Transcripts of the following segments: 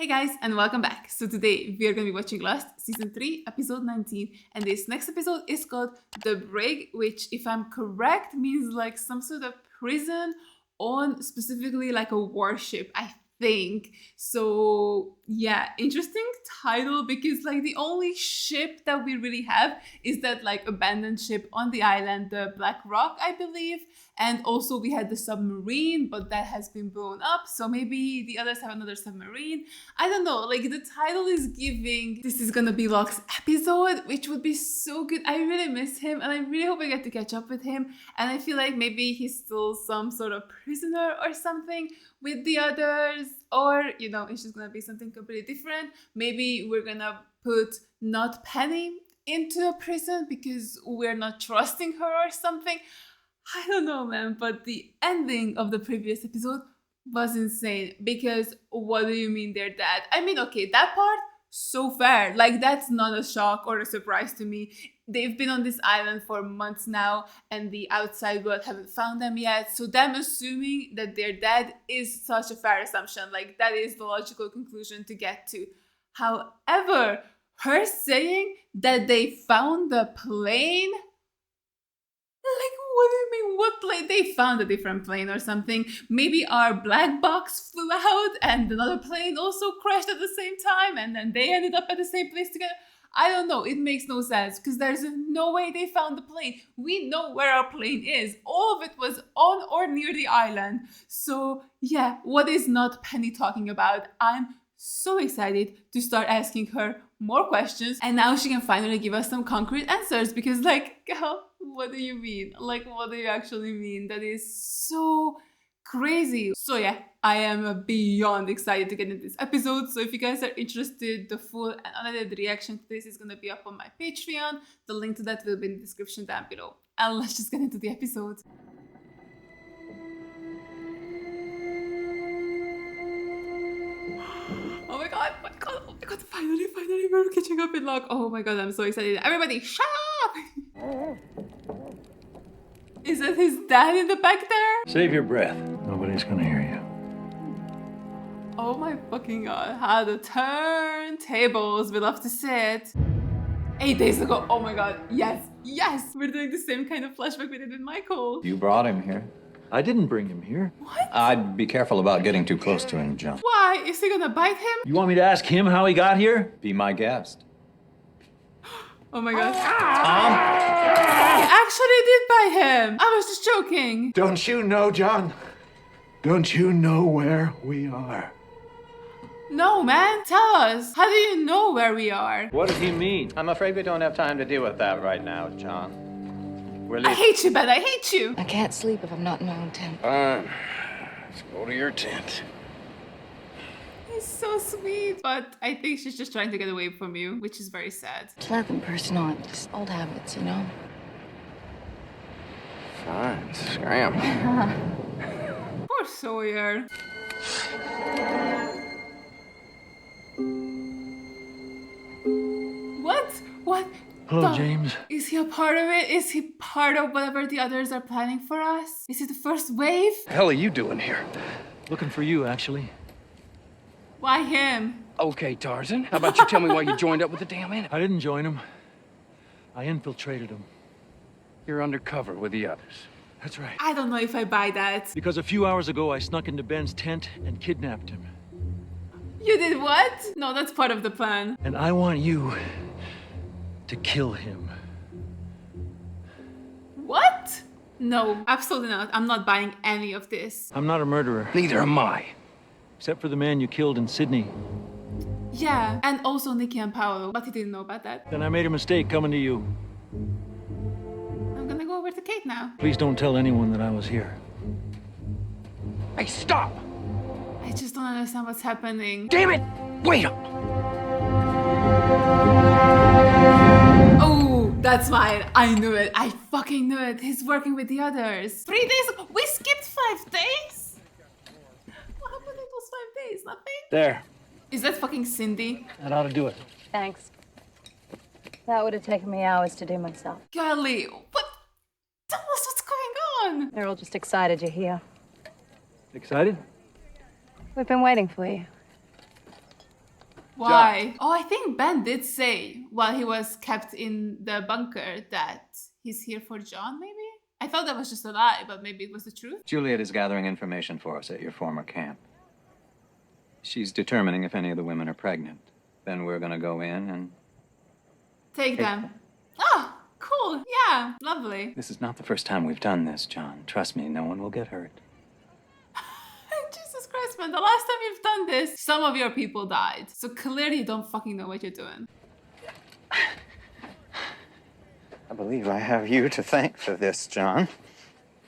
Hey guys, and welcome back. So today we are going to be watching Lost Season 3, Episode 19. And this next episode is called The Brig, which, if I'm correct, means like some sort of prison on specifically like a warship, I think. So yeah, interesting title because like the only ship that we really have is that like abandoned ship on the island, the Black Rock, I believe. And also we had the submarine, but that has been blown up. So maybe the others have another submarine. I don't know, like the title is giving this is gonna be Locke's episode, which would be so good. I really miss him and I really hope I get to catch up with him. And I feel like maybe he's still some sort of prisoner or something with the others, or you know, it's just gonna be something completely different. Maybe we're gonna put not Penny into a prison because we're not trusting her or something. I don't know, man, but the ending of the previous episode was insane because what do you mean they're dead? I mean, okay, that part, so fair. Like, that's not a shock or a surprise to me. They've been on this island for months now and the outside world haven't found them yet. So them assuming that they're dead is such a fair assumption. Like, that is the logical conclusion to get to. However, her saying that they found the plane... Like, what do you mean? What plane? They found a different plane or something. Maybe our black box flew out and another plane also crashed at the same time and then they ended up at the same place together. I don't know. It makes no sense because there's no way they found the plane. We know where our plane is. All of it was on or near the island. So, yeah, what is not Penny talking about? I'm so excited to start asking her more questions and now she can finally give us some concrete answers because like, girl, what do you mean? Like, what do you actually mean? That is so crazy. So yeah, I am beyond excited to get into this episode. So if you guys are interested, the full and unedited reaction to this is going to be up on my Patreon. The link to that will be in the description down below. And let's just get into the episode. Oh my god, finally, we're catching up in Locke. Oh my god, I'm so excited. Everybody, shut up! Is that his dad in the back there? Save your breath. Nobody's gonna hear you. Oh my fucking god, how the turntables. We love to see it. 8 days ago, oh my god, yes, we're doing the same kind of flashback we did with Michael. You brought him here. I didn't bring him here. What? I'd be careful about getting too close to him, John. Why? Is he gonna bite him? You want me to ask him how he got here? Be my guest. Oh my god. Tom? He actually did bite him. I was just joking. Don't you know, John? Don't you know where we are? No, man, tell us. How do you know where we are? What does he mean? I'm afraid we don't have time to deal with that right now, John. We're I leaving. hate you, Ben. I hate you. I can't sleep if I'm not in my own tent. Fine. Let's go to your tent. He's so sweet. But I think she's just trying to get away from you, which is very sad. It's nothing personal, it's just old habits, you know? Fine, scram. Poor Sawyer. What? Hello, James. Is he a part of it? Is he part of whatever the others are planning for us? Is he the first wave? The hell are you doing here? Looking for you, actually. Why him? Okay, Tarzan. How about you tell me why you joined up with the damn enemy? I didn't join him. I infiltrated him. You're undercover with the others. That's right. I don't know if I buy that. Because a few hours ago, I snuck into Ben's tent and kidnapped him. You did what? No, that's part of the plan. And I want you to kill him. What? No, absolutely not. I'm not buying any of this. I'm not a murderer. Neither am I. Except for the man you killed in Sydney. Yeah, and also Nikki and Paolo, but he didn't know about that. Then I made a mistake coming to you. I'm gonna go over to Kate now. Please don't tell anyone that I was here. Hey, stop! I just don't understand what's happening. Damn it! Wait up! Oh, that's fine. I knew it. I fucking knew it. He's working with the others. 3 days ago. We skipped 5 days? What happened in those 5 days? Nothing? There. Is that fucking Cindy? That ought to do it. Thanks. That would have taken me hours to do myself. Golly, what? Tell us what's going on. They're all just excited you're here. Excited? We've been waiting for you. Why? Oh, I think Ben did say while he was kept in the bunker that he's here for John, maybe? I thought that was just a lie, but maybe it was the truth. Juliet is gathering information for us at your former camp. She's determining if any of the women are pregnant. Then we're gonna go in and... Take them. Oh, cool. Yeah, lovely. This is not the first time we've done this, John. Trust me, no one will get hurt. Jesus Christ, man. The last time you've done this, some of your people died. So clearly you don't fucking know what you're doing. I believe I have you to thank for this, John.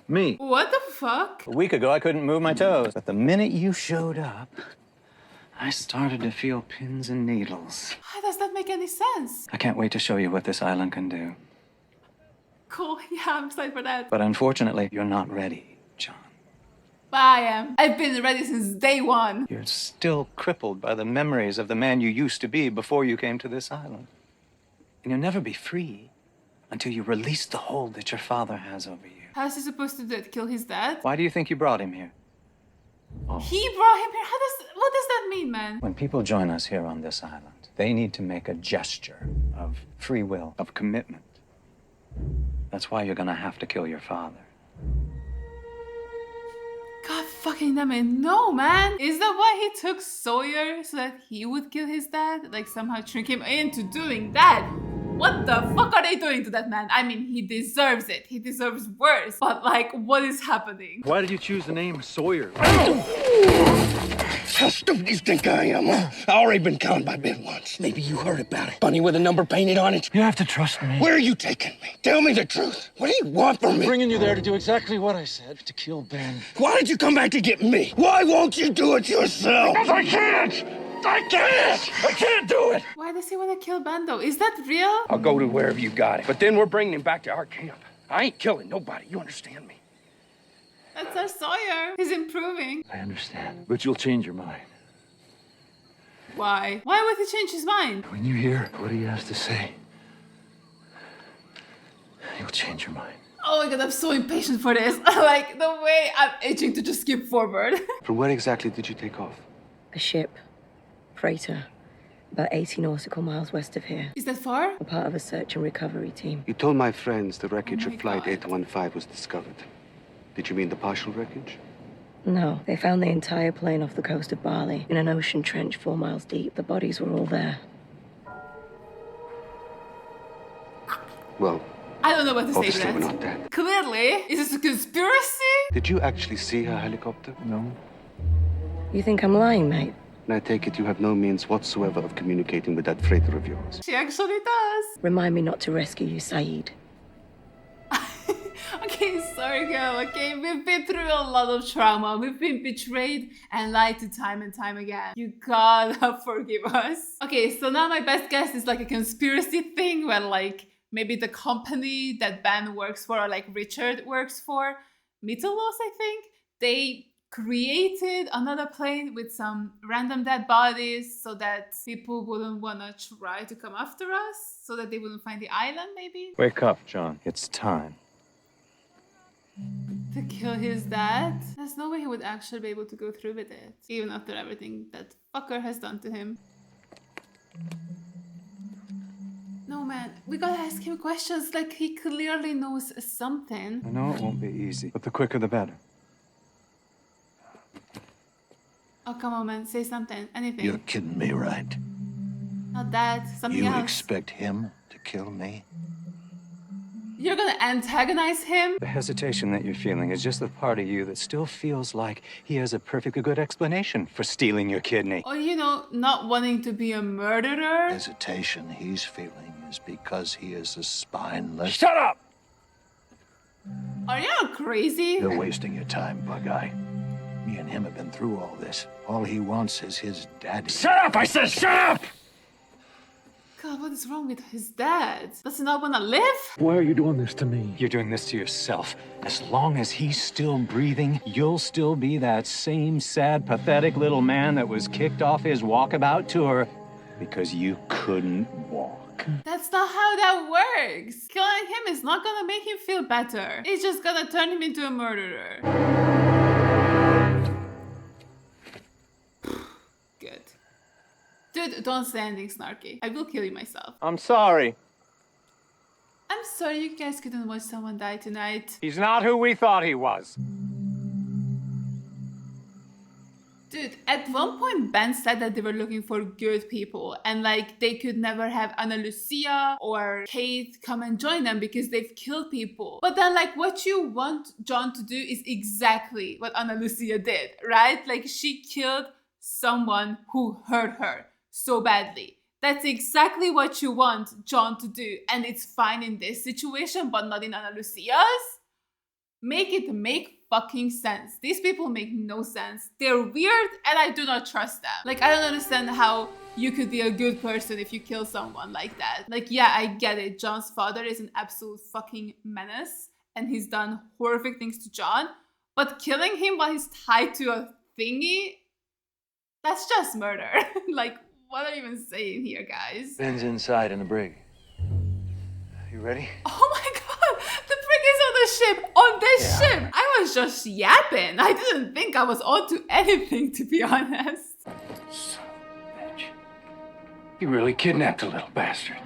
Me? What the fuck? A week ago, I couldn't move my toes. But the minute you showed up, I started to feel pins and needles. How does that make any sense? I can't wait to show you what this island can do. Cool. Yeah, I'm excited for that. But unfortunately, you're not ready, John. But I am. I've been ready since day one. You're still crippled by the memories of the man you used to be before you came to this island. And you'll never be free until you release the hold that your father has over you. How's he supposed to do it? Kill his dad? Why do you think you brought him here? Oh. He brought him here? What does that mean, man? When people join us here on this island, they need to make a gesture of free will, of commitment. That's why you're gonna have to kill your father. God fucking damn it. No, man. Is that why he took Sawyer so that he would kill his dad? Like somehow trick him into doing that? What the fuck are they doing to that man? I mean, he deserves it. He deserves worse. But like, what is happening? Why did you choose the name Sawyer? How stupid do you think I am, huh? I already been conned by Ben once. Maybe you heard about it. Bunny with a number painted on it. You have to trust me. Where are you taking me? Tell me the truth. What do you want from me? Bringing you there to do exactly what I said, to kill Ben. Why did you come back to get me? Why won't you do it yourself? Because I can't! I can't! I can't do it! Why does he want to kill Ben though? Is that real? I'll go to wherever you got it. But then we're bringing him back to our camp. I ain't killing nobody. You understand me? That's our Sawyer. He's improving. I understand, but you'll change your mind. Why? Why would he change his mind? When you hear what he has to say, you'll change your mind. Oh my god, I'm so impatient for this. Like, the way I'm itching to just skip forward. From where exactly did you take off? A ship. Freighter. About 80 nautical miles west of here. Is that far? A part of a search and recovery team. You told my friends the wreckage Oh my of Flight God. 815 was discovered. Did you mean the partial wreckage? No, they found the entire plane off the coast of Bali in an ocean trench 4 miles deep. The bodies were all there. Well, I don't know what to say to obviously we're that. not dead. Clearly, is this a conspiracy? Did you actually see her helicopter? No. You think I'm lying, mate? And I take it you have no means whatsoever of communicating with that freighter of yours. She actually does. Remind me not to rescue you, Saeed. Okay, sorry girl, okay? We've been through a lot of trauma. We've been betrayed and lied to time and time again. You gotta forgive us. Okay, so now my best guess is like a conspiracy thing where like maybe the company that Ben works for or like Richard works for, Mythos, I think, they created another plane with some random dead bodies so that people wouldn't want to try to come after us, so that they wouldn't find the island maybe. Wake up, John. It's time. To kill his dad? There's no way he would actually be able to go through with it, even after everything that fucker has done to him. No man, we gotta ask him questions, like he clearly knows something. I know it won't be easy, but the quicker the better. Oh come on man, say something, anything. You're kidding me, right? Not that, something You else. expect him to kill me? You're gonna antagonize him? The hesitation that you're feeling is just the part of you that still feels like he has a perfectly good explanation for stealing your kidney. Or you know, not wanting to be a murderer? Hesitation he's feeling is because he is a spineless... Shut up! Are you crazy? You're wasting your time, Bug-Eye. Me and him have been through all this. All he wants is his daddy. Shut up! I said shut up! God, what is wrong with his dad? Does he not wanna live? Why are you doing this to me? You're doing this to yourself. As long as he's still breathing, you'll still be that same sad, pathetic little man that was kicked off his walkabout tour because you couldn't walk. That's not how that works. Killing him is not gonna make him feel better. It's just gonna turn him into a murderer. Good. Dude, Dude, don't say anything snarky. I will kill you myself. I'm sorry. I'm sorry you guys couldn't watch someone die tonight. He's not who we thought he was. Dude, at one point Ben said that they were looking for good people and like they could never have Ana Lucia or Kate come and join them because they've killed people. But then like what you want John to do is exactly what Ana Lucia did, right? Like she killed someone who hurt her so badly. That's exactly what you want John to do, and it's fine in this situation, but not in Ana Lucia's. Make it make fucking sense. These people make no sense. They're weird, and I do not trust them. Like, I don't understand how you could be a good person if you kill someone like that. Like, yeah, I get it. John's father is an absolute fucking menace, and he's done horrific things to John, but killing him while he's tied to a thingy, that's just murder. Like, what are you even saying here, guys? Ben's inside in the brig. You ready? Oh my god! The Brig is on the ship! On this ship! I was just yapping. I didn't think I was onto anything, to be honest. Son of a bitch. You really kidnapped a little bastard.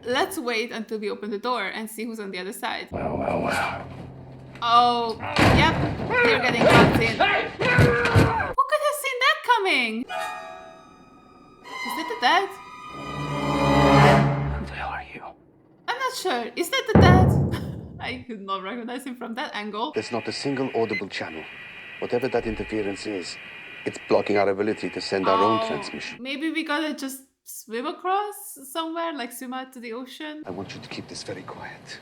Let's wait until we open the door and see who's on the other side. Well. Oh, yep. You're getting locked in. Who could have seen that coming? Is that the dad? Who the hell are you? I'm not sure. Is that the dad? I could not recognize him from that angle. There's not a single audible channel. Whatever that interference is, it's blocking our ability to send our own transmission. Maybe we gotta just swim across somewhere, like swim out to the ocean. I want you to keep this very quiet.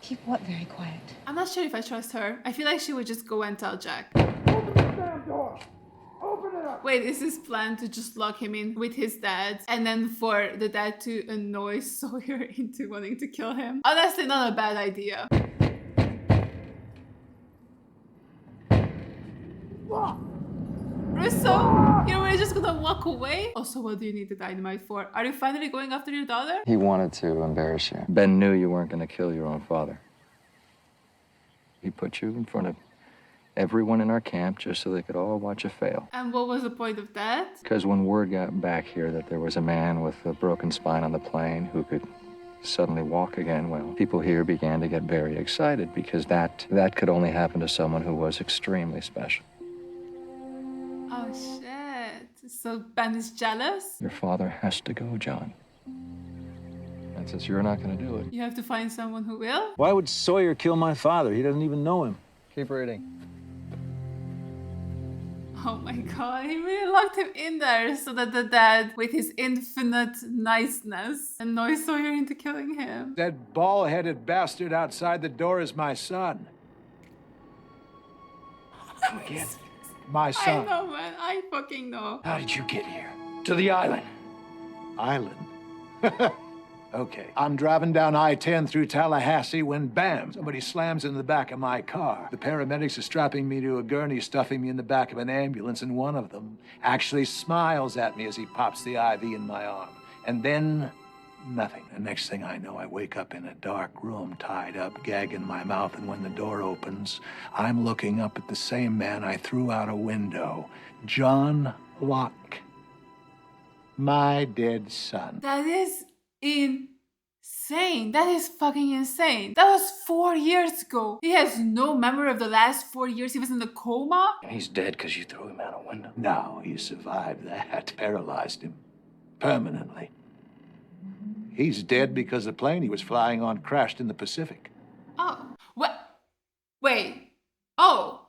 Keep what very quiet? I'm not sure if I trust her. I feel like she would just go and tell Jack. Open the damn door! Open it up! Wait, is his plan to just lock him in with his dad and then for the dad to annoy Sawyer into wanting to kill him? Honestly, not a bad idea. Russo, you're really just gonna walk away? Also, what do you need the dynamite for? Are you finally going after your daughter? He wanted to embarrass you. Ben knew you weren't going to kill your own father. He put you in front of everyone in our camp just so they could all watch you fail. And what was the point of that? Because when word got back here that there was a man with a broken spine on the plane who could suddenly walk again, well, people here began to get very excited because that could only happen to someone who was extremely special. Oh shit. So Ben is jealous? Your father has to go, John. And since you're not going to do it... You have to find someone who will? Why would Sawyer kill my father? He doesn't even know him. Keep reading. Oh my god, he really locked him in there so that the dad, with his infinite niceness, annoys Sawyer into killing him. That bald-headed bastard outside the door is my son. Come again. My son. I know, man. I fucking know. How did you get here? To the island. Island? Okay. I'm driving down I-10 through Tallahassee when, bam, somebody slams in the back of my car. The paramedics are strapping me to a gurney, stuffing me in the back of an ambulance, and one of them actually smiles at me as he pops the IV in my arm. And then, nothing. The next thing I know, I wake up in a dark room, tied up, gag in my mouth, and when the door opens, I'm looking up at the same man I threw out a window, John Locke. My dead son. That is insane. That is fucking insane. That was 4 years ago. He has no memory of the last 4 years. He was in a coma. And he's dead because you threw him out a window. No, he survived that. Paralyzed him. Permanently. He's dead because the plane he was flying on crashed in the Pacific. Oh, what? Wait. Oh,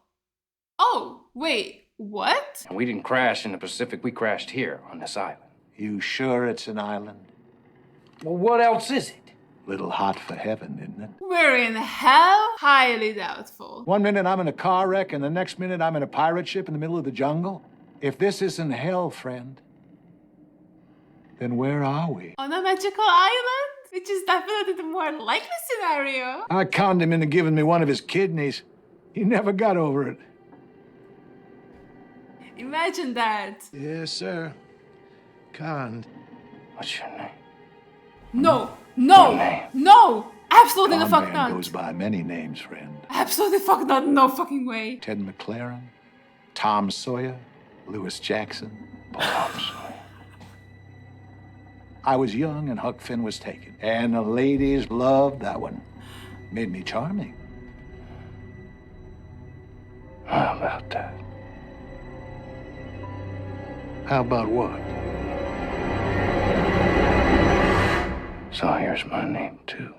wait. What? And we didn't crash in the Pacific. We crashed here on this island. You sure it's an island? Well, what else is it? Little hot for heaven, isn't it? We're in hell? Highly doubtful. 1 minute I'm in a car wreck, and the next minute I'm in a pirate ship in the middle of the jungle. If this isn't hell, friend, then where are we? On a magical island? Which is definitely the more likely scenario. I conned him into giving me one of his kidneys. He never got over it. Imagine that. Yes, sir. Conned. What's your name? No! Absolutely the Con fuck man not. goes by many names, friend. Absolutely fuck not. No fucking way. Ted McLaren, Tom Sawyer, Lewis Jackson, Pops. I was young and Huck Finn was taken. And the ladies loved that one. Made me charming. How about that? How about what? Sawyer's my name, too.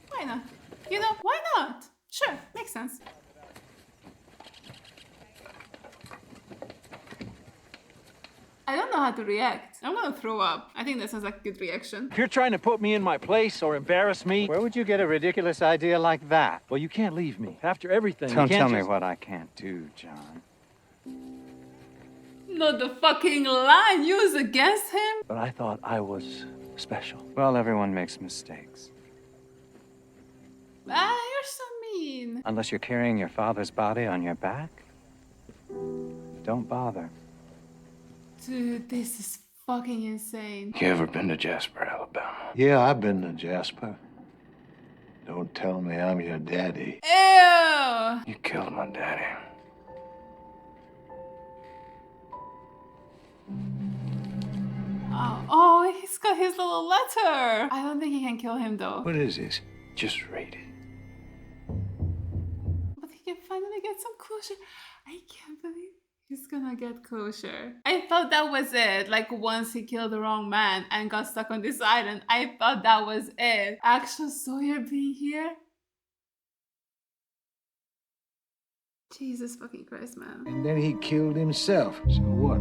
Why not? You know, why not? Sure, makes sense. I don't know how to react. I'm gonna throw up. I think that sounds like a good reaction. If you're trying to put me in my place or embarrass me... Where would you get a ridiculous idea like that? Well, you can't leave me. After everything, Don't you can't tell me just... what I can't do, John. Not the fucking line used against him. But I thought I was special. Well, everyone makes mistakes. Ah, you're so mean. Unless you're carrying your father's body on your back, don't bother. Dude, this is fucking insane. You ever been to Jasper, Alabama? Yeah, I've been to Jasper. Don't tell me I'm your daddy. Ew! You killed my daddy. Oh, he's got his little letter. I don't think he can kill him though. What is this? Just read it. But he can finally get some closure. I can't believe he's gonna get closure. I thought that was it. Like once he killed the wrong man and got stuck on this island, I thought that was it. Actual Sawyer being here? Jesus fucking Christ, man. And then he killed himself. So what?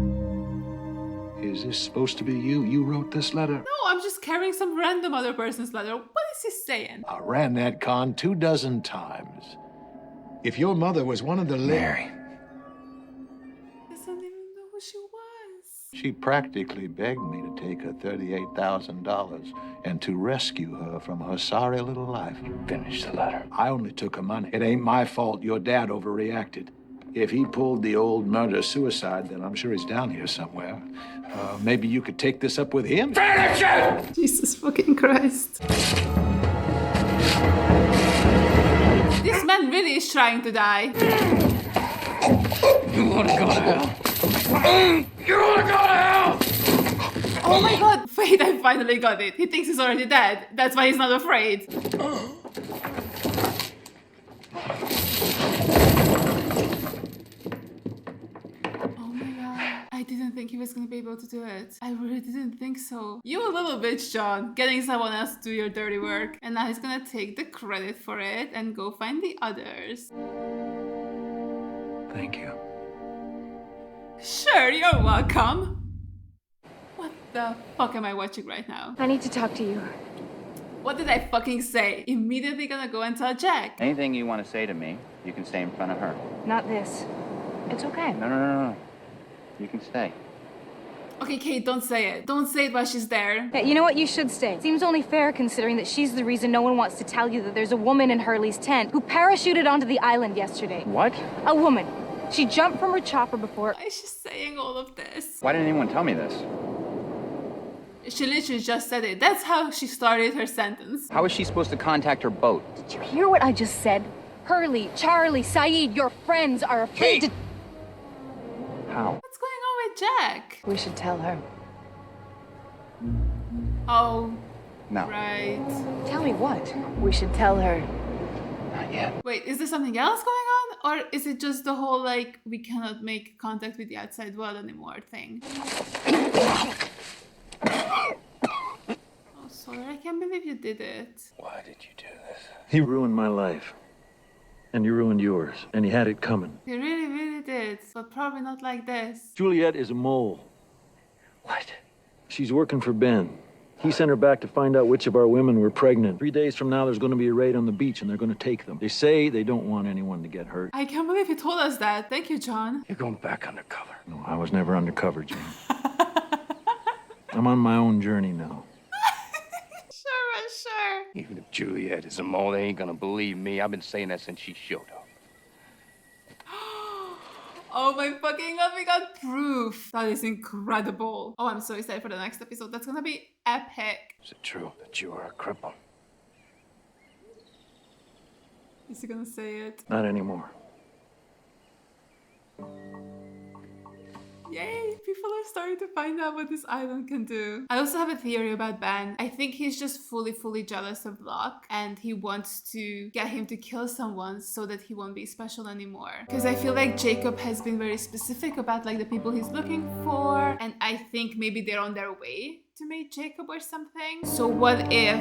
Is this supposed to be you? You wrote this letter? No, I'm just carrying some random other person's letter. What is he saying? I ran that con 24 times. If your mother was one of the... Mary. Doesn't even know who she was. She practically begged me to take her $38,000 and to rescue her from her sorry little life. Finish the letter. I only took her money. It ain't my fault your dad overreacted. If he pulled the old murder-suicide, then I'm sure he's down here somewhere. Maybe you could take this up with him? Finish it! Jesus fucking Christ. This man really is trying to die. You wanna go to hell? You wanna go to hell? Oh my god. Wait, I finally got it. He thinks he's already dead. That's why he's not afraid. I didn't think he was gonna be able to do it. I really didn't think so. You a little bitch, John. Getting someone else to do your dirty work. And now he's gonna take the credit for it and go find the others. Thank you. Sure, you're welcome. What the fuck am I watching right now? I need to talk to you. What did I fucking say? Immediately gonna go and tell Jack. Anything you want to say to me, you can say in front of her. Not this. It's okay. No. You can stay. Okay, Kate, don't say it. Don't say it while she's there. Yeah, you know what? You should stay. Seems only fair considering that she's the reason no one wants to tell you that there's a woman in Hurley's tent who parachuted onto the island yesterday. What? A woman. She jumped from her chopper before... Why is she saying all of this? Why didn't anyone tell me this? She literally just said it. That's how she started her sentence. How was she supposed to contact her boat? Did you hear what I just said? Hurley, Charlie, Saeed, your friends are afraid to... How? What's going on with Jack? We should tell her. Oh. No. Right. Tell me what? We should tell her. Not yet. Wait, is there something else going on? Or is it just the whole, like, we cannot make contact with the outside world anymore thing? Oh, Sawyer, I can't believe you did it. Why did you do this? He ruined my life. And you ruined yours. And he had it coming. You really, really did. But probably not like this. Juliet is a mole. What? She's working for Ben. He sent her back to find out which of our women were pregnant. 3 days from now, there's going to be a raid on the beach, and they're going to take them. They say they don't want anyone to get hurt. I can't believe you told us that. Thank you, John. You're going back undercover. No, I was never undercover, Jane. I'm on my own journey now. Sure. Even if Juliet is a mole, they ain't gonna believe me. I've been saying that since she showed up. Oh my fucking god, we got proof. That is incredible. Oh, I'm so excited for the next episode. That's gonna be epic. Is it true that you are a cripple? Is he gonna say it? Not anymore. Yay, people are starting to find out what this island can do. I also have a theory about Ben. I think he's just fully jealous of Locke, and he wants to get him to kill someone so that he won't be special anymore. Because I feel like Jacob has been very specific about like the people he's looking for, and I think maybe they're on their way to meet Jacob or something. So what if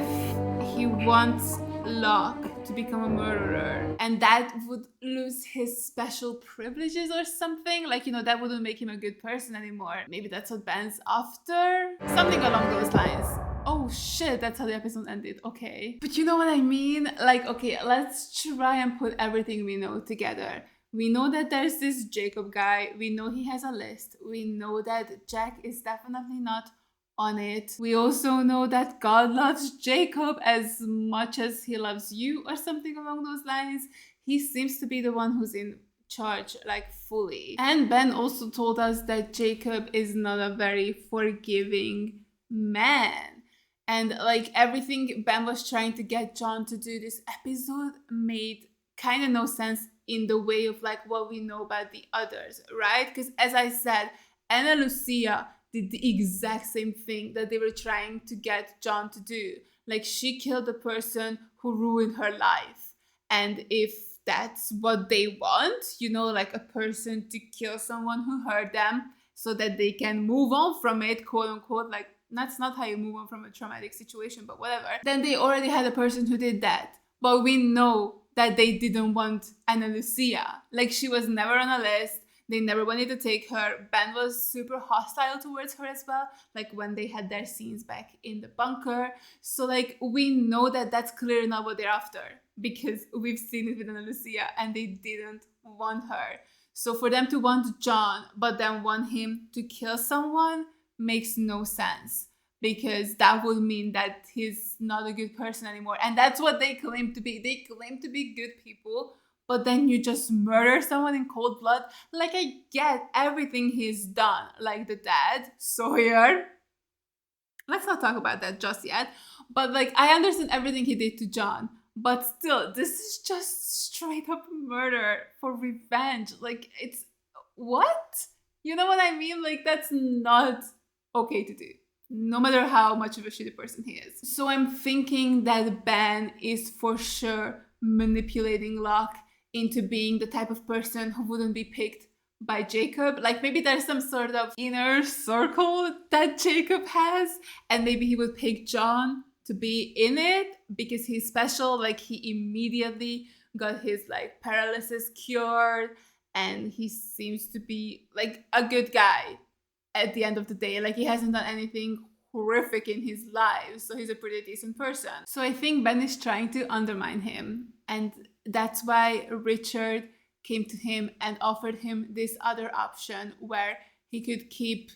he wants Locke to become a murderer, and that would lose his special privileges or something? Like, you know, that wouldn't make him a good person anymore. Maybe that's what Ben's after? Something along those lines. Oh shit, that's how the episode ended. Okay. But you know what I mean? Like, okay, let's try and put everything we know together. We know that there's this Jacob guy. We know he has a list. We know that Jack is definitely not on it. We also know that God loves Jacob as much as he loves you, or something along those lines. He seems to be the one who's in charge, like fully. And Ben also told us that Jacob is not a very forgiving man. And like everything Ben was trying to get John to do this episode made kind of no sense in the way of like what we know about the others, right? Because as I said, Ana Lucia did the exact same thing that they were trying to get John to do. Like, she killed the person who ruined her life. And if that's what they want, you know, like a person to kill someone who hurt them so that they can move on from it, quote unquote, like that's not how you move on from a traumatic situation, but whatever. Then they already had a person who did that. But we know that they didn't want Ana Lucia. Like, she was never on a list. They never wanted to take her. Ben was super hostile towards her as well, like when they had their scenes back in the bunker. So like, we know that that's clearly not what they're after, because we've seen it with Ana Lucia and they didn't want her. So for them to want John but then want him to kill someone makes no sense, because that would mean that he's not a good person anymore. And that's what they claim to be. They claim to be good people, but then you just murder someone in cold blood. Like, I get everything he's done. Like the dad, Sawyer. Let's not talk about that just yet. But like, I understand everything he did to John. But still, this is just straight up murder for revenge. Like, it's... what? You know what I mean? Like, that's not okay to do, no matter how much of a shitty person he is. So I'm thinking that Ben is for sure manipulating Locke into being the type of person who wouldn't be picked by Jacob. Like, maybe there's some sort of inner circle that Jacob has, and maybe he would pick John to be in it because he's special. Like, he immediately got his like paralysis cured, and he seems to be like a good guy at the end of the day. Like, he hasn't done anything horrific in his life, so he's a pretty decent person. So I think Ben is trying to undermine him, and that's why Richard came to him and offered him this other option where he could keep,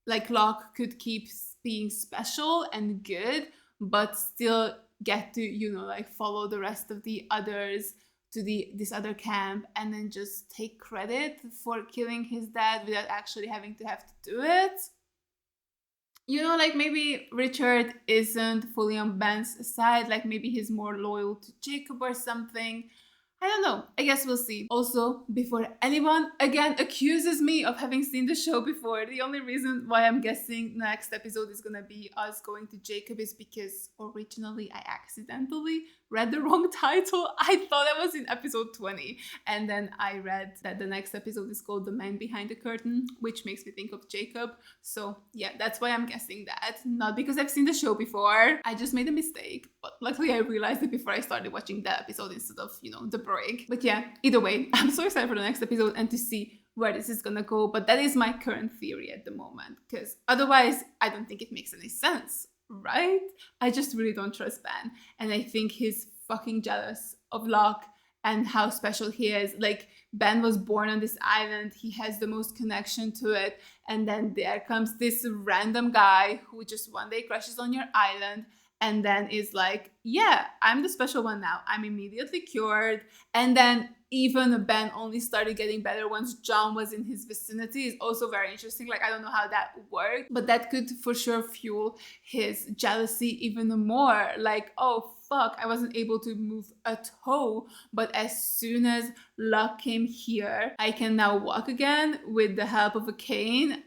like Locke could keep being special and good, but still get to, you know, like follow the rest of the others to this other camp, and then just take credit for killing his dad without actually having to have to do it. You know, like maybe Richard isn't fully on Ben's side, like maybe he's more loyal to Jacob or something. I don't know. I guess we'll see. Also, before anyone again accuses me of having seen the show before, the only reason why I'm guessing next episode is gonna be us going to Jacob is because originally I accidentally read the wrong title. I thought I was in episode 20, and then I read that the next episode is called The Man Behind the Curtain, which makes me think of Jacob. So yeah, that's why I'm guessing that. Not because I've seen the show before. I just made a mistake, but luckily I realized it before I started watching that episode instead of, you know, the Brig. But yeah, either way, I'm so excited for the next episode and to see where this is gonna go. But that is my current theory at the moment, because otherwise I don't think it makes any sense, right? I just really don't trust Ben, and I think he's fucking jealous of Locke and how special he is. Like, Ben was born on this island, he has the most connection to it, and then there comes this random guy who just one day crashes on your island and then is like, yeah, I'm the special one now. I'm immediately cured. And then even Ben only started getting better once John was in his vicinity is also very interesting. Like, I don't know how that worked, but that could for sure fuel his jealousy even more. Like, oh, fuck, I wasn't able to move a toe, but as soon as Locke came here, I can now walk again with the help of a cane.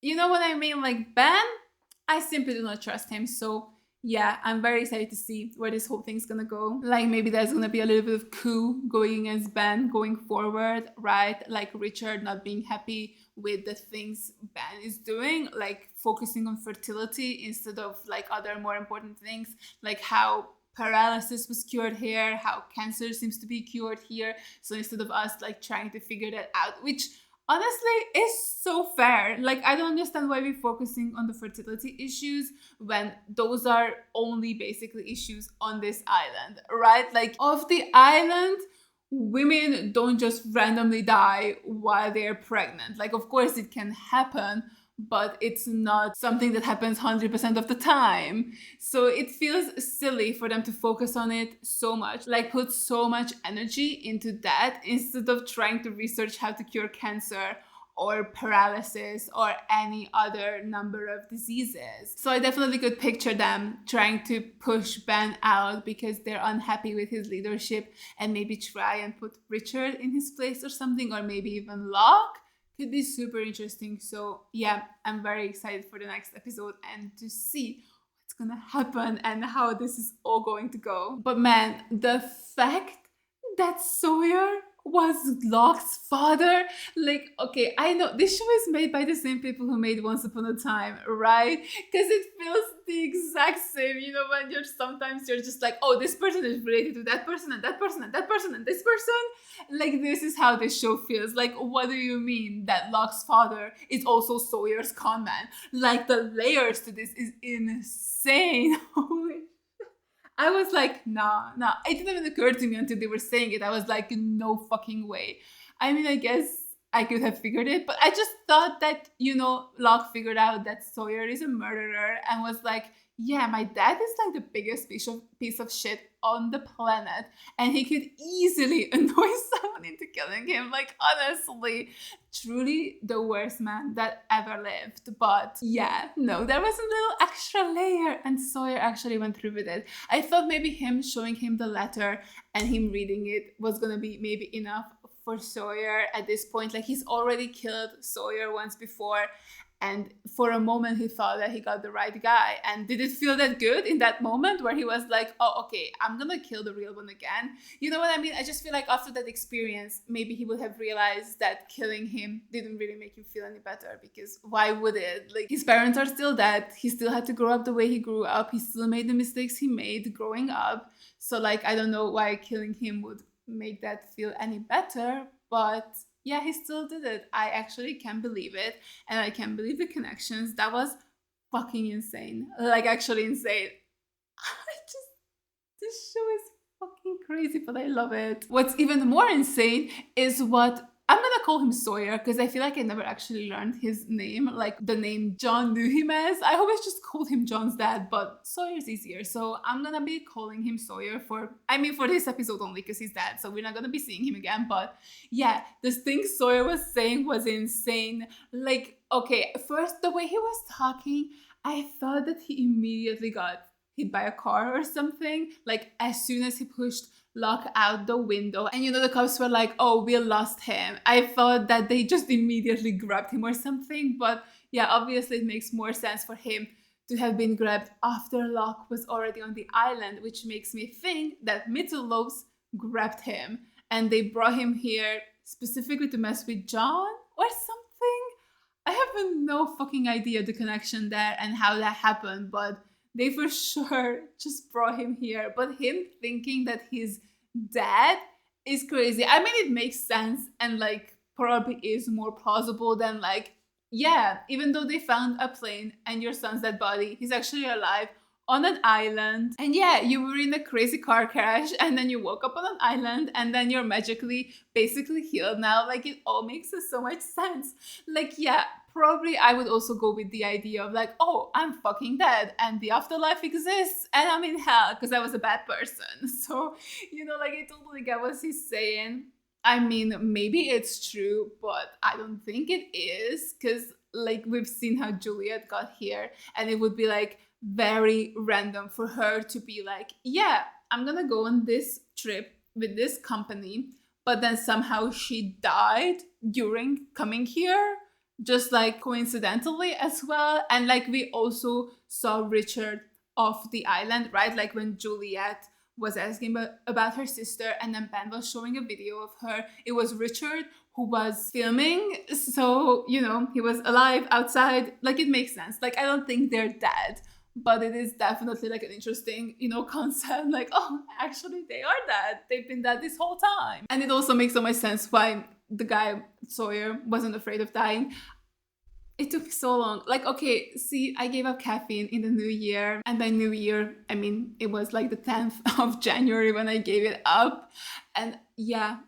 You know what I mean? Like, Ben, I simply do not trust him. So yeah, I'm very excited to see where this whole thing's gonna go. Like, maybe there's gonna be a little bit of coup going against Ben going forward, right? Like Richard not being happy with the things Ben is doing, like focusing on fertility instead of like other more important things, like how paralysis was cured here, how cancer seems to be cured here. So instead of us like trying to figure that out, which honestly is so fair. Like, I don't understand why we're focusing on the fertility issues when those are only basically issues on this island, right? Like, off the island, women don't just randomly die while they're pregnant. Like, of course it can happen, but it's not something that happens 100% of the time. So it feels silly for them to focus on it so much, like put so much energy into that instead of trying to research how to cure cancer or paralysis or any other number of diseases. So I definitely could picture them trying to push Ben out because they're unhappy with his leadership and maybe try and put Richard in his place or something, or maybe even Locke. Could be super interesting. So yeah, I'm very excited for the next episode and to see what's gonna happen and how this is all going to go. But man, the fact that Sawyer was Locke's father, like, okay, I know this show is made by the same people who made Once Upon a Time, right? Because it feels the exact same, you know, when sometimes you're just like, oh, this person is related to that person and that person and that person and this person. Like, this is how this show feels. Like, what do you mean that Locke's father is also Sawyer's con man? Like, the layers to this is insane. I was like, nah. It didn't even occur to me until they were saying it. I was like, no fucking way. I mean, I guess I could have figured it, but I just thought that, you know, Locke figured out that Sawyer is a murderer and was like, yeah, my dad is like the biggest piece of shit on the planet, and he could easily annoy someone into killing him. Like, honestly, truly the worst man that ever lived. But yeah, no, there was a little extra layer, and Sawyer actually went through with it. I thought maybe him showing him the letter and him reading it was gonna be maybe enough for Sawyer at this point. Like, he's already killed Sawyer once before, and for a moment he thought that he got the right guy. And did it feel that good in that moment where he was like, oh, okay, I'm gonna kill the real one again? You know what I mean? I just feel like after that experience, maybe he would have realized that killing him didn't really make him feel any better, because why would it? Like, his parents are still dead. He still had to grow up the way he grew up. He still made the mistakes he made growing up. So like, I don't know why killing him would make that feel any better, but yeah, he still did it. I actually can't believe it. And I can't believe the connections. That was fucking insane. Like, actually insane. This show is fucking crazy, but I love it. What's even more insane is what I'm gonna call him Sawyer, because I feel like I never actually learned his name, like the name John knew him as. I always just called him John's dad, but Sawyer's easier. So I'm gonna be calling him Sawyer for this episode only, because he's dead, so we're not gonna be seeing him again. But yeah, this thing Sawyer was saying was insane. Like, okay, first, the way he was talking, I thought that he immediately got hit by a car or something. Like, as soon as he pushed Locke out the window, and you know, the cops were like, oh, we lost him. I thought that they just immediately grabbed him or something. But yeah, obviously it makes more sense for him to have been grabbed after Locke was already on the island, which makes me think that Mittellos grabbed him and they brought him here specifically to mess with John or something. I have no fucking idea the connection there and how that happened, but they for sure just brought him here. But him thinking that his dad is crazy. I mean, it makes sense and like probably is more plausible than like, yeah, even though they found a plane and your son's dead body, he's actually alive on an island. And yeah, you were in a crazy car crash and then you woke up on an island and then you're magically basically healed now. Like, it all makes so much sense. Like, yeah, probably I would also go with the idea of like, oh, I'm fucking dead and the afterlife exists and I'm in hell because I was a bad person. So, you know, like I totally get what he's saying. I mean, maybe it's true, but I don't think it is because like we've seen how Juliet got here and it would be like very random for her to be like, yeah, I'm gonna go on this trip with this company, but then somehow she died during coming here, just like coincidentally as well. And like we also saw Richard off the island, right? Like when Juliet was asking about her sister and then Ben was showing a video of her, it was Richard who was filming. So, you know, he was alive outside. Like it makes sense. Like I don't think they're dead, but it is definitely like an interesting, you know, concept. Like, oh, actually they are dead. They've been dead this whole time. And it also makes so much sense why the guy, Sawyer, wasn't afraid of dying. It took me so long. Like, okay, see, I gave up caffeine in the new year. And by new year, I mean, it was like the 10th of January when I gave it up. And yeah,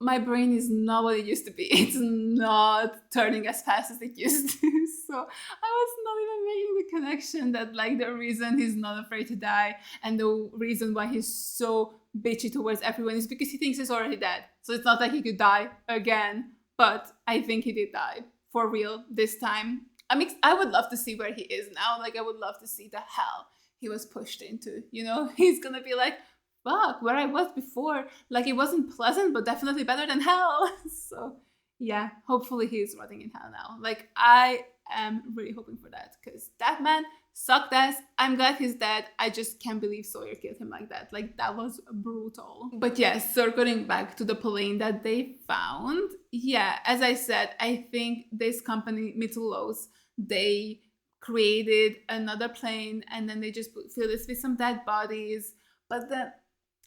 my brain is not what it used to be. It's not turning as fast as it used to. So I was not even making the connection that like the reason he's not afraid to die and the reason why he's so bitchy towards everyone is because he thinks he's already dead. So it's not like he could die again. But I think he did die. For real this time. I mean, I would love to see where he is now. Like, I would love to see the hell he was pushed into. You know, he's gonna be like, fuck, where I was before. Like, it wasn't pleasant, but definitely better than hell. So, yeah, hopefully he's rotting in hell now. Like, I am really hoping for that because that man sucked ass. I'm glad he's dead. I just can't believe Sawyer killed him like that. Like, that was brutal. But yes, circling back to the plane that they found. Yeah, as I said, I think this company, Mitullos, they created another plane and then they just filled this with some dead bodies. But then,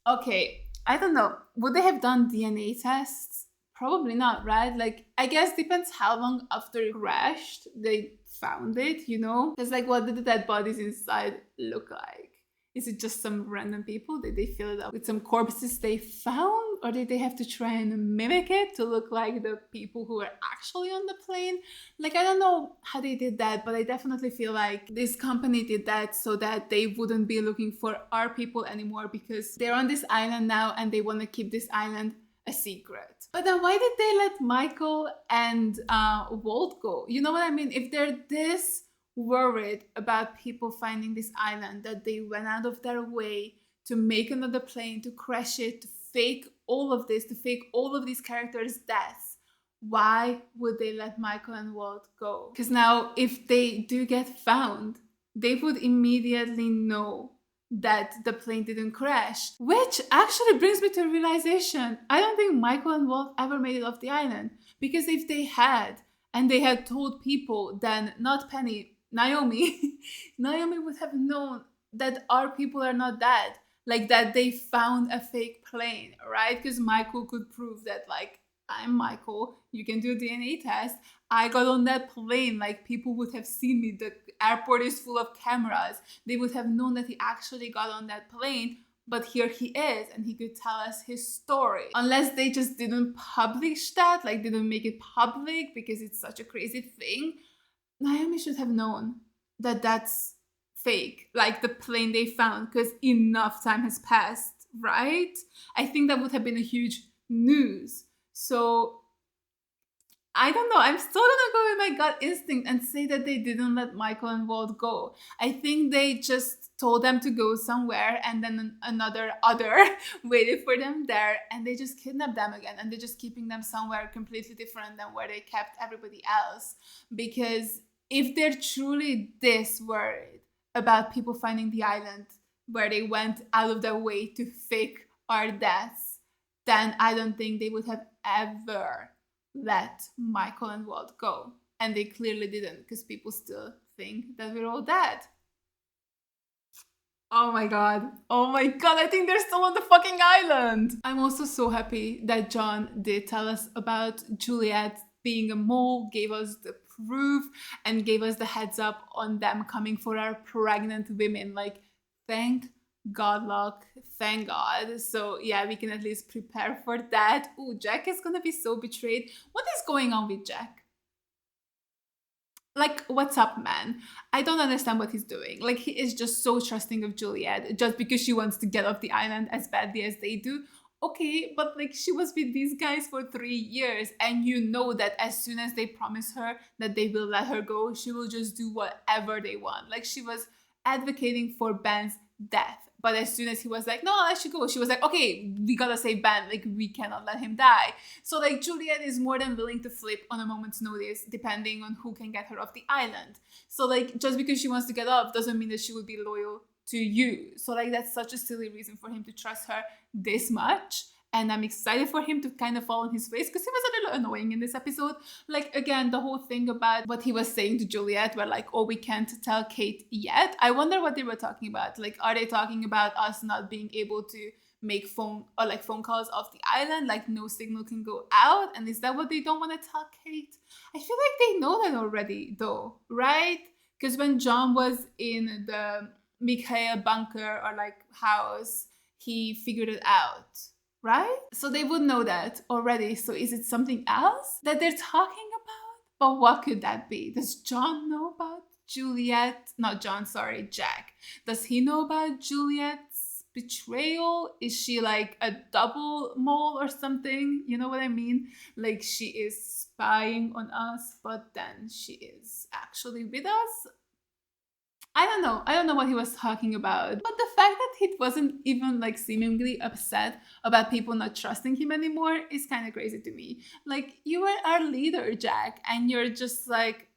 okay, I don't know. Would they have done DNA tests? Probably not, right? Like, I guess depends how long after it crashed they found it, you know? Because, like, what did the dead bodies inside look like? Is it just some random people? Did they fill it up with some corpses they found? Or did they have to try and mimic it to look like the people who were actually on the plane? Like, I don't know how they did that, but I definitely feel like this company did that so that they wouldn't be looking for our people anymore because they're on this island now and they want to keep this island a secret. But then why did they let Michael and Walt go? You know what I mean? If they're this worried about people finding this island that they went out of their way to make another plane, to crash it, to fake all of this, to fake all of these characters' deaths, why would they let Michael and Walt go? Because now if they do get found, they would immediately know that the plane didn't crash. Which actually brings me to a realization. I don't think Michael and Walt ever made it off the island. Because if they had, and they had told people, then not Penny, Naomi would have known that our people are not dead. Like that they found a fake plane, right? Because Michael could prove that, like, I'm Michael, you can do a DNA test. I got on that plane, like people would have seen me. The airport is full of cameras. They would have known that he actually got on that plane, but here he is and he could tell us his story. Unless they just didn't publish that, like didn't make it public because it's such a crazy thing. Naomi should have known that that's fake, like the plane they found, because enough time has passed, right? I think that would have been a huge news. So I don't know. I'm still gonna go with my gut instinct and say that they didn't let Michael and Walt go. I think they just told them to go somewhere and then another waited for them there and they just kidnapped them again and they're just keeping them somewhere completely different than where they kept everybody else. Because if they're truly this worried about people finding the island where they went out of their way to fake our deaths, then I don't think they would have ever let Michael and Walt go. And they clearly didn't, because people still think that we're all dead. Oh my god, I think they're still on the fucking island. I'm also so happy that John did tell us about Juliet being a mole, gave us the proof, and gave us the heads up on them coming for our pregnant women. Like, thank God, Locke, thank God. So yeah, we can at least prepare for that. Ooh, Jack is gonna be so betrayed. What is going on with Jack? like, what's up, man? I don't understand what he's doing. Like, he is just so trusting of Juliet just because she wants to get off the island as badly as they do. Okay, but like, she was with these guys for 3 years, and you know that as soon as they promise her that they will let her go, she will just do whatever they want. Like, she was advocating for Ben's death. But as soon as he was like, no, I'll let you go, she was like, okay, we gotta save Ben. Like, we cannot let him die. So like, Juliet is more than willing to flip on a moment's notice, depending on who can get her off the island. So like, just because she wants to get off doesn't mean that she would be loyal to you. So like, that's such a silly reason for him to trust her this much. And I'm excited for him to kind of fall on his face because he was a little annoying in this episode. Like, again, the whole thing about what he was saying to Juliet, where like, oh, we can't tell Kate yet. I wonder what they were talking about. Like, are they talking about us not being able to make phone calls off the island? Like, no signal can go out? And is that what they don't want to tell Kate? I feel like they know that already, though, right? Because when John was in the Mikhail bunker or like house, he figured it out. Right? So they would know that already. So is it something else that they're talking about? But what could that be? Does John know about Juliet? Not John, sorry, Jack. Does he know about Juliet's betrayal? Is she like a double mole or something? You know what I mean? Like, she is spying on us, but then she is actually with us. I don't know what he was talking about. But the fact that he wasn't even like seemingly upset about people not trusting him anymore is kind of crazy to me. Like, you were our leader, Jack, and you're just like,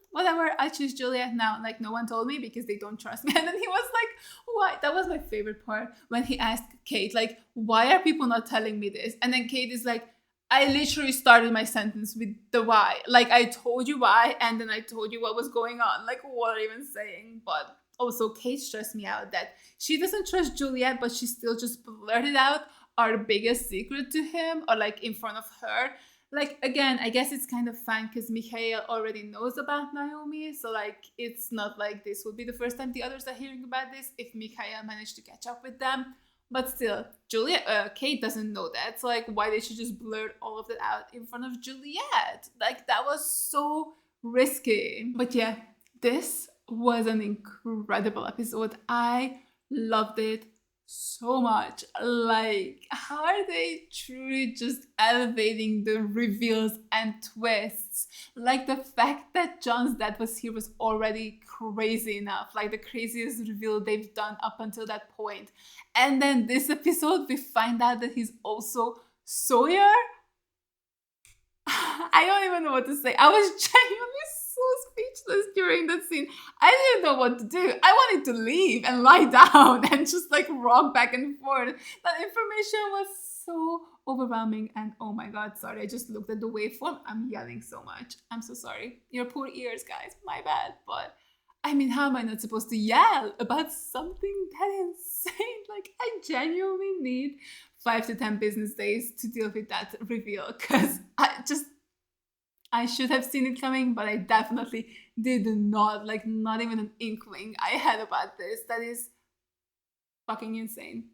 whatever, I choose Juliet now. Like, no one told me because they don't trust me. And then he was like, why? That was my favorite part when he asked Kate, like, why are people not telling me this? And then Kate is like, I literally started my sentence with the why. Like, I told you why, and then I told you what was going on. Like, what are you even saying? But also, Kate stressed me out that she doesn't trust Juliet, but she still just blurted out our biggest secret to him, or like in front of her. Like, again, I guess it's kind of fun because Mikhail already knows about Naomi. So like, it's not like this would be the first time the others are hearing about this if Mikhail managed to catch up with them. But still, Kate doesn't know that. So like, why did she just blurt all of that out in front of Juliet? Like, that was so risky. But yeah, this was an incredible episode. I loved it so much. Like, how are they truly just elevating the reveals and twists? Like, the fact that John's dad was here was already crazy enough. Like, the craziest reveal they've done up until that point. And then this episode, we find out that he's also Sawyer. I don't even know what to say. I was genuinely so speechless during that scene. I didn't know what to do. I wanted to leave and lie down and just like rock back and forth. That information was so overwhelming, and oh my god, sorry, I just looked at the waveform. I'm yelling so much. I'm so sorry. Your poor ears, guys. My bad. But I mean, how am I not supposed to yell about something that insane? Like, I genuinely need 5 to 10 business days to deal with that reveal, because I should have seen it coming, but I definitely did not, like, not even an inkling I had about this. That is fucking insane.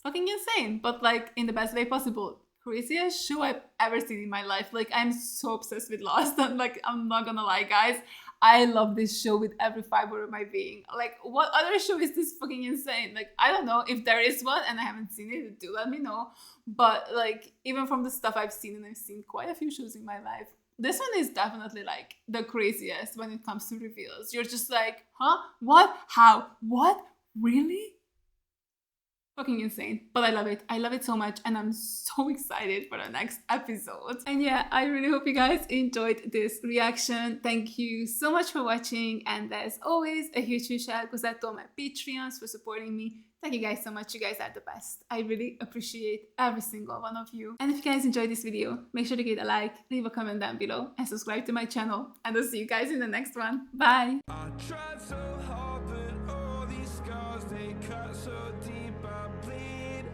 Fucking insane, but like in the best way possible. Craziest show I've ever seen in my life. Like, I'm so obsessed with Lost. And like, I'm not gonna lie, guys, I love this show with every fiber of my being. Like, what other show is this fucking insane? Like, I don't know. If there is one and I haven't seen it, do let me know. But like, even from the stuff I've seen, and I've seen quite a few shows in my life, this one is definitely like the craziest when it comes to reveals. You're just like, huh? What? How? What? Really? Fucking insane. But I love it. I love it so much, and I'm so excited for the next episode. And yeah, I really hope you guys enjoyed this reaction. Thank you so much for watching, and as always, a huge shout goes out to all my Patreons for supporting me. Thank you guys so much. You guys are the best. I really appreciate every single one of you. And if you guys enjoyed this video, make sure to give it a like, leave a comment down below, and subscribe to my channel. And I'll see you guys in the next one. Bye! I tried so hard, but all these scars, they cut so deep, I bleed.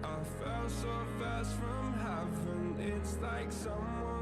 I fell so fast from heaven, it's like someone